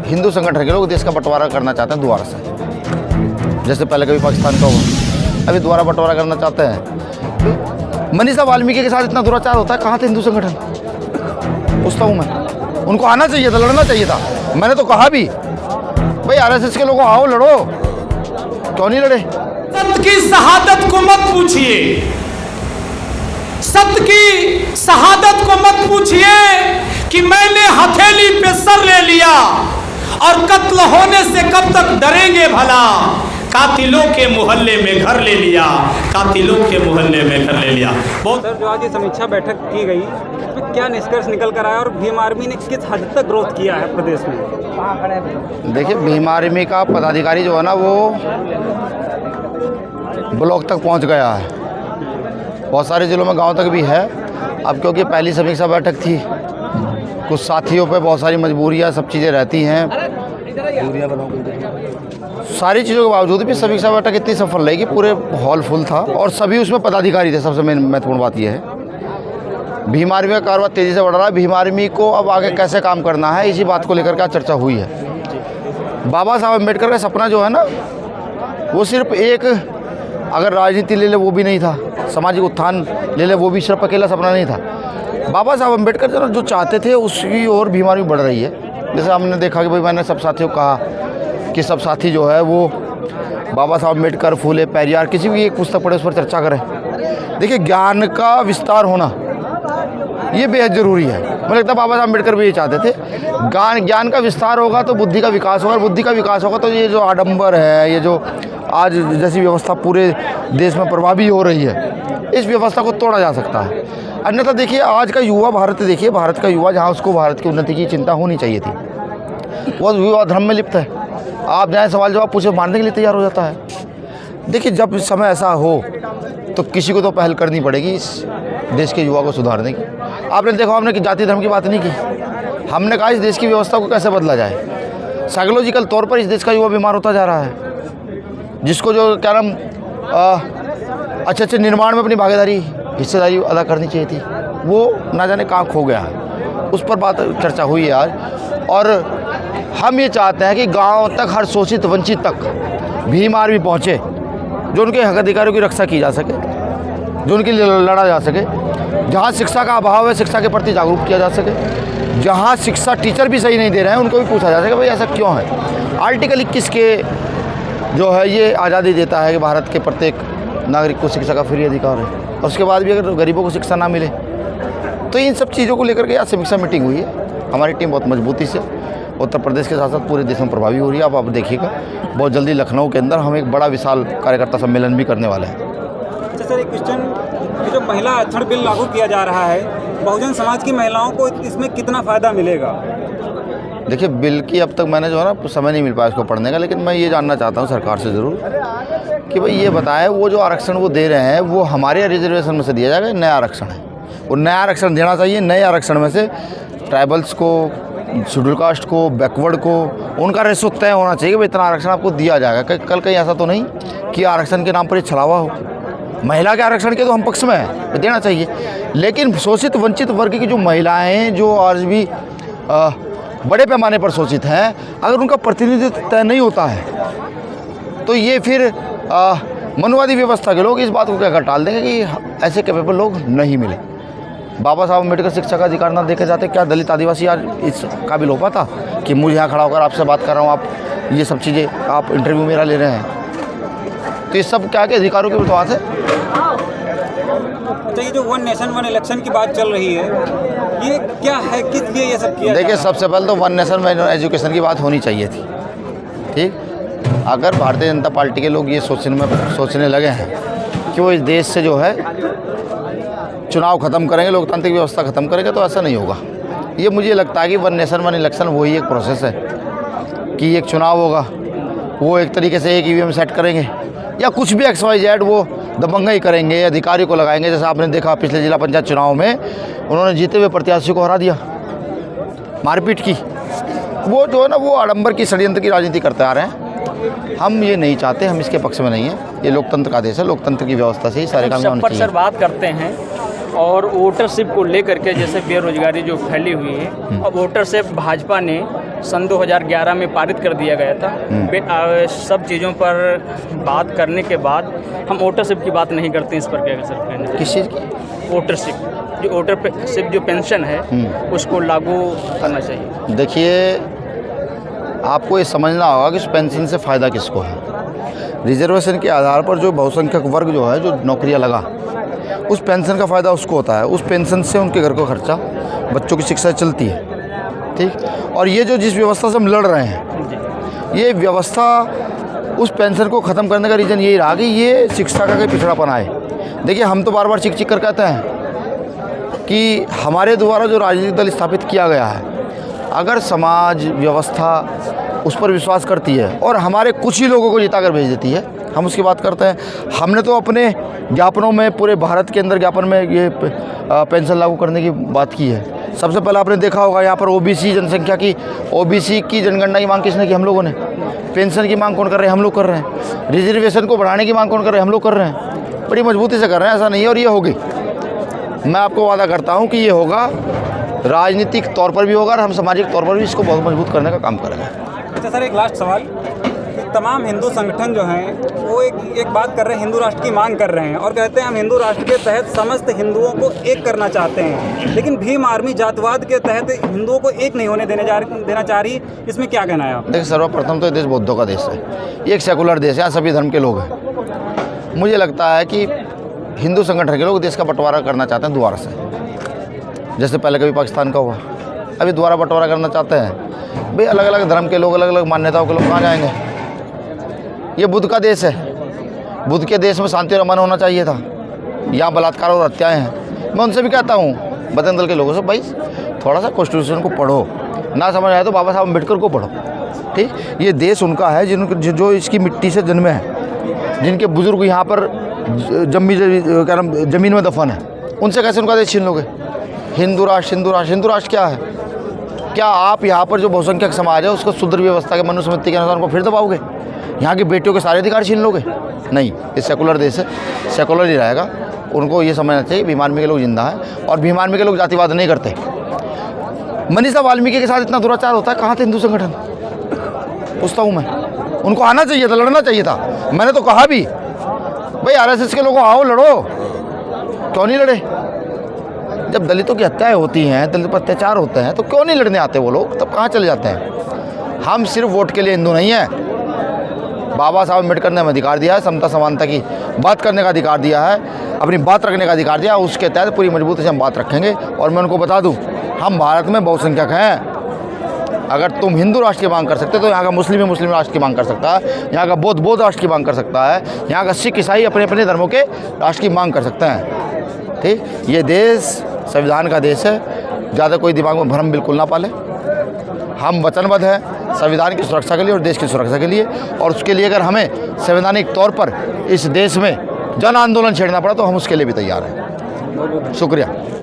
हिंदू संगठन के लोग देश का बंटवारा करना चाहते हैं दोबारा से, जैसे पहले कभी पाकिस्तान का हुआ, अभी दोबारा बंटवारा करना चाहते हैं। मनीषा वाल्मीकि के साथ इतना दुराचार होता है, कहाँ थे हिंदू संगठन? पूछता हूँ मैं, उनको आना चाहिए था, लड़ना चाहिए था। मैंने तो कहा भी भाई आरएसएस के लोगों आओ लड़ो, क्यों नहीं लड़े? सत्य की शहादत को मत पूछिए, सत्य की शहादत को मत पूछिए कि मैंने हथेली पे सर ले लिया और कत्ल होने से कब तक डरेंगे भला। कातिलों के मोहल्ले में घर ले लिया, कातिलों के मोहल्ले में घर ले लिया। बहुत सर, जो आज ये समीक्षा बैठक की गई, तो क्या निष्कर्ष निकल कर आया और भीम आर्मी ने किस हद तक ग्रोथ किया है प्रदेश में? देखिए, भीम आर्मी का पदाधिकारी जो है ना, वो ब्लॉक तक पहुंच गया है, बहुत सारे जिलों में, गांव तक भी है। अब क्योंकि पहली समीक्षा बैठक थी, कुछ साथियों पे बहुत सारी मजबूरियां, सब चीज़ें रहती हैं, सारी चीज़ों के बावजूद भी समीक्षा बैठक इतनी सफल रही कि पूरे हॉल फुल था और सभी उसमें पदाधिकारी थे। सबसे महत्वपूर्ण बात यह है, भीम आर्मी का कारोबार तेज़ी से बढ़ रहा है। भीम आर्मी को अब आगे कैसे काम करना है, इसी बात को लेकर के चर्चा हुई है। बाबा साहब अम्बेडकर का सपना जो है ना, वो सिर्फ एक, अगर राजनीति ले ले वो भी नहीं था, सामाजिक उत्थान ले ले वो भी सिर्फ अकेला सपना नहीं था। बाबा साहब अम्बेडकर जो चाहते थे उसकी ओर भीम आर्मी बढ़ रही है। जैसे हमने देखा कि भाई, मैंने सब साथियों को कहा कि सब साथी जो है वो बाबा साहब अम्बेडकर, फूले, पेरियार, किसी भी एक पुस्तक पढ़े, उस पर चर्चा करें। देखिए, ज्ञान का विस्तार होना ये बेहद ज़रूरी है। मुझे लगता है बाबा साहब अम्बेडकर भी ये चाहते थे, ज्ञान का विस्तार होगा तो बुद्धि का विकास होगा, और बुद्धि का विकास होगा तो ये जो आडंबर है, ये जो आज जैसी व्यवस्था पूरे देश में प्रभावी हो रही है, इस व्यवस्था को तोड़ा जा सकता है। अन्यथा देखिए, आज का युवा भारत, देखिए भारत का युवा, जहाँ उसको भारत की उन्नति की चिंता होनी चाहिए थी, वो युवा धर्म में लिप्त है। आप जाए सवाल जवाब पूछे, मारने के लिए तैयार हो जाता है। देखिए, जब समय ऐसा हो तो किसी को तो पहल करनी पड़ेगी इस देश के युवा को सुधारने की। आपने देखा, हमने कि जाति धर्म की बात नहीं की, हमने कहा इस देश की व्यवस्था को कैसे बदला जाए। साइकोलॉजिकल तौर पर इस देश का युवा बीमार होता जा रहा है, जिसको जो क्या नाम अच्छे निर्माण में अपनी भागीदारी, हिस्सेदारी अदा करनी चाहिए थी, वो ना जाने कहाँ खो गया है। उस पर बात चर्चा हुई है आज, और हम ये चाहते हैं कि गांव तक, हर शोषित वंचित तक भीम आर्मी पहुँचे, जो उनके हक अधिकारों की रक्षा की जा सके, जो उनके लिए लड़ा जा सके। जहाँ शिक्षा का अभाव है, शिक्षा के प्रति जागरूक किया जा सके। जहाँ शिक्षा टीचर भी सही नहीं दे रहे हैं, उनको भी पूछा जा सके भाई ऐसा क्यों है। आर्टिकल 21 के जो है ये आज़ादी देता है कि भारत के प्रत्येक नागरिक को शिक्षा का फ्री अधिकार है, और उसके बाद भी अगर गरीबों को शिक्षा ना मिले तो इन सब चीज़ों को लेकर के आज समीक्षा मीटिंग हुई है। हमारी टीम बहुत मजबूती से उत्तर प्रदेश के साथ साथ पूरे देश में प्रभावी हो रही है। आप देखिएगा, बहुत जल्दी लखनऊ के अंदर हम एक बड़ा विशाल कार्यकर्ता सम्मेलन भी करने वाले हैं। अच्छा सर, एक क्वेश्चन, ये जो महिला आरक्षण बिल लागू किया जा रहा है, बहुजन समाज की महिलाओं को इसमें कितना फ़ायदा मिलेगा? देखिए, बिल की अब तक मैंने जो है ना समय नहीं मिल पाया इसको पढ़ने का, लेकिन मैं ये जानना चाहता हूँ सरकार से ज़रूर कि भाई ये बताएं, वो जो आरक्षण वो दे रहे हैं वो हमारे रिजर्वेशन में से दिया जाएगा, नया आरक्षण है, वो नया आरक्षण देना चाहिए। नए आरक्षण में से ट्राइबल्स को, शेड्यूल कास्ट को, बैकवर्ड को, उनका रेशो तय होना चाहिए कि इतना आरक्षण आपको दिया जाएगा। कल कहीं ऐसा तो नहीं कि आरक्षण के नाम पर ये छलावा हो। महिला के आरक्षण के तो हम पक्ष में हैं, देना चाहिए, लेकिन शोषित वंचित वर्ग की जो महिलाएं जो आज भी बड़े पैमाने पर शोषित हैं, अगर उनका प्रतिनिधित्व तय नहीं होता है तो ये फिर मनुवादी व्यवस्था के लोग इस बात को कहकर टाल देंगे कि ऐसे कैपेबल लोग नहीं मिले। बाबा साहब अम्बेडकर शिक्षा का अधिकार ना देखे जाते, क्या दलित आदिवासी आज इस काबिल हो पाता कि मुझे यहाँ खड़ा होकर आपसे बात कर रहा हूँ, आप ये सब चीज़ें, आप इंटरव्यू मेरा ले रहे हैं, तो ये सब क्या के अधिकारों की बात है। तो ये जो वन नेशन वन इलेक्शन की बात चल रही है, ये क्या है, किस लिए ये सब किया? देखिए, सबसे पहले तो वन नेशन वन एजुकेशन की बात होनी चाहिए थी। ठीक, अगर भारतीय जनता पार्टी के लोग ये सोचने लगे हैं कि वो इस देश से जो है चुनाव ख़त्म करेंगे, लोकतांत्रिक व्यवस्था ख़त्म करेंगे, तो ऐसा नहीं होगा। ये मुझे लगता है कि वन नेशन वन इलेक्शन वही एक प्रोसेस है कि एक चुनाव होगा, वो एक तरीके से एक ईवीएम सेट करेंगे या कुछ भी XYZ वो दबंगई करेंगे, अधिकारी को लगाएंगे। जैसे आपने देखा पिछले जिला पंचायत चुनाव में उन्होंने जीते हुए प्रत्याशी को हरा दिया, मारपीट की। वो जो है ना, वो आडंबर की, षड्यंत्र की राजनीति करते आ रहे हैं। हम ये नहीं चाहते, हम इसके पक्ष में नहीं हैं। ये लोकतंत्र का देश है, लोकतंत्र की व्यवस्था से ही सारे काम होने चाहिए। सर बात करते हैं और वोटरशिप को लेकर के जैसे बेरोजगारी जो फैली हुई है, अब वोटरशिप भाजपा ने सन 2011 में पारित कर दिया गया था। सब चीज़ों पर बात करने के बाद हम वोटरशिप की बात नहीं करते, इस पर क्या सर कहना है? किस चीज़ की? वोटरशिप, जो वोटरशिप जो पेंशन है उसको लागू करना चाहिए। देखिए, आपको ये समझना होगा कि इस पेंशन से फ़ायदा किसको है। रिजर्वेशन के आधार पर जो बहुसंख्यक वर्ग जो है, जो नौकरियां लगा, उस पेंशन का फ़ायदा उसको होता है। उस पेंशन से उनके घर का खर्चा, बच्चों की शिक्षा चलती है, ठीक। और ये जो जिस व्यवस्था से हम लड़ रहे हैं, ये व्यवस्था उस पेंशन को ख़त्म करने का रीज़न यही रहा कि ये शिक्षा का कोई पिछड़ापन आए। देखिए, हम तो बार बार चिक चिक कर कहते हैं कि हमारे द्वारा जो राजनीतिक दल स्थापित किया गया है, अगर समाज व्यवस्था उस पर विश्वास करती है और हमारे कुछ ही लोगों को जिता कर भेज देती है, हम उसकी बात करते हैं। हमने तो अपने ज्ञापनों में पूरे भारत के अंदर ज्ञापन में ये पेंशन लागू करने की बात की है। सबसे पहले आपने देखा होगा यहाँ पर ओबीसी जनसंख्या की, ओबीसी की जनगणना की मांग किसने की? हम लोगों ने। पेंशन की मांग कौन कर रहे हैं? हम लोग कर रहे हैं। रिजर्वेशन को बढ़ाने की मांग कौन कर रहे हैं? हम लोग कर रहे हैं। बड़ी मजबूती से कर रहे हैं, ऐसा नहीं है। और ये होगी, मैं आपको वादा करता हूँ कि ये होगा, राजनीतिक तौर पर भी होगा और हम सामाजिक तौर पर भी इसको बहुत मजबूत करने का काम करेंगे। अच्छा सर, एक लास्ट सवाल कि तमाम हिंदू संगठन जो हैं वो एक बात कर रहे हैं, हिंदू राष्ट्र की मांग कर रहे हैं और कहते हैं हम हिंदू राष्ट्र के तहत समस्त हिंदुओं को एक करना चाहते हैं, लेकिन भीम आर्मी जातवाद के तहत हिंदुओं को एक नहीं होने देना चाह रही। इसमें क्या कहना है आप? देखिए, सर्वप्रथम तो ये देश बौद्धों का देश है, ये एक सेकुलर देश है, यहाँ सभी धर्म के लोग हैं। मुझे लगता है कि हिंदू संगठन के लोग देश का बंटवारा करना चाहते हैं दोबारा से, जैसे पहले कभी पाकिस्तान का हुआ, अभी दोबारा बंटवारा करना चाहते हैं। भाई, अलग अलग धर्म के लोग, अलग अलग मान्यताओं के लोग कहाँ जाएंगे? ये बुद्ध का देश है, बुद्ध के देश में शांति और अमन होना चाहिए था। यहाँ बलात्कार और हत्याएं हैं। मैं उनसे भी कहता हूँ, बजरंग दल के लोगों से, भाई थोड़ा सा कॉन्स्टिट्यूशन को पढ़ो, ना समझ आए तो बाबा साहब अम्बेडकर को पढ़ो, ठीक। ये देश उनका है जो इसकी मिट्टी से जन्मे हैं, जिनके बुजुर्ग यहाँ पर जमीन में दफन है। उनसे कैसे उनका देश छीन लोगे? हिंदू राष्ट्र, हिंदू राष्ट्र, हिंदू राष्ट्र क्या है? क्या आप यहाँ पर जो बहुसंख्यक समाज है उसको शुद्र व्यवस्था के मनुस्मृति के अनुसार उनको फिर दबाओगे? यहाँ की बेटियों के सारे अधिकार छीन लोगे? नहीं, ये सेकुलर देश है, सेकुलर ही रहेगा। उनको ये समझना चाहिए भीम आर्मी के लोग जिंदा हैं और भीम आर्मी के लोग जातिवाद नहीं करते। मनीषा वाल्मीकि के साथ इतना दुराचार होता है, कहाँ थे हिंदू संगठन? पूछता हूँ मैं। उनको आना चाहिए था, लड़ना चाहिए था। मैंने तो कहा भी, भाई आरएसएस के लोगों आओ लड़ो, क्यों नहीं लड़े? जब दलितों की हत्याएं होती हैं, दलित पर अत्याचार होते हैं, तो क्यों नहीं लड़ने आते वो लोग? तब कहाँ चले जाते हैं? हम सिर्फ वोट के लिए हिंदू नहीं हैं। बाबा साहब अम्बेडकर ने हमें अधिकार दिया है, समता समानता की बात करने का अधिकार दिया है, अपनी बात रखने का अधिकार दिया है। उसके तहत पूरी मजबूती से हम बात रखेंगे। और मैं उनको बता दूं, हम भारत में बहुसंख्यक हैं। अगर तुम हिंदू राष्ट्र की मांग कर सकते तो यहाँ का मुस्लिम मुस्लिम राष्ट्र की मांग कर सकता है, यहाँ का बौद्ध राष्ट्र की मांग कर सकता है, यहाँ का सिख ईसाई अपने अपने धर्मों के राष्ट्र की मांग कर सकते हैं, ठीक। ये देश संविधान का देश है, ज़्यादा कोई दिमाग में भ्रम बिल्कुल ना पाले। हम वचनबद्ध हैं संविधान की सुरक्षा के लिए और देश की सुरक्षा के लिए, और उसके लिए अगर हमें संवैधानिक तौर पर इस देश में जन आंदोलन छेड़ना पड़ा तो हम उसके लिए भी तैयार हैं। शुक्रिया।